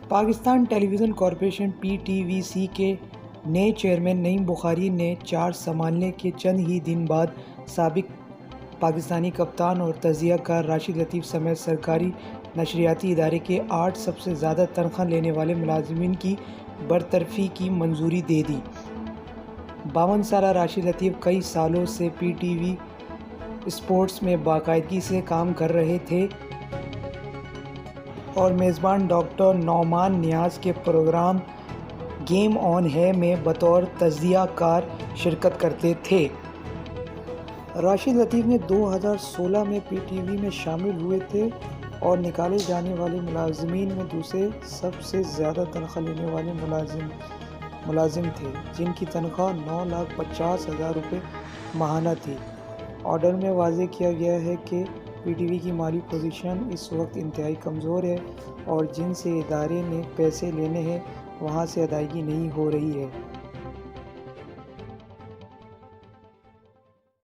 پاکستان ٹیلی vision corporation PTVC کے نئے chairman نعیم بخاری نے چارج سنبھالنے کے چند ہی دن بعد سابق پاکستانی کپتان اور تجزیہ کار راشد لطیف سمیت سرکاری نشریاتی ادارے کے 8 سب سے زیادہ تنخواہ لینے والے ملازمین کی برطرفی کی منظوری دے دی۔ 52 سالہ راشد لطیف کئی سالوں سے PTV اسپورٹس میں باقاعدگی سے کام کر رہے تھے اور میزبان ڈاکٹر نعمان نیاز کے پروگرام گیم آن ہے میں بطور تجزیہ کار شرکت کرتے تھے۔ راشد لطیف نے 2016 میں PTV میں شامل ہوئے تھے اور نکالے جانے والے ملازمین میں دوسرے سب سے زیادہ تنخواہ لینے والے ملازم تھے، جن کی تنخواہ 9,50,000 روپے ماہانہ تھی۔ آرڈر میں واضح کیا گیا ہے کہ PTV کی مالی پوزیشن اس وقت انتہائی کمزور ہے اور جن سے ادارے نے پیسے لینے ہیں وہاں سے ادائیگی نہیں ہو رہی ہے۔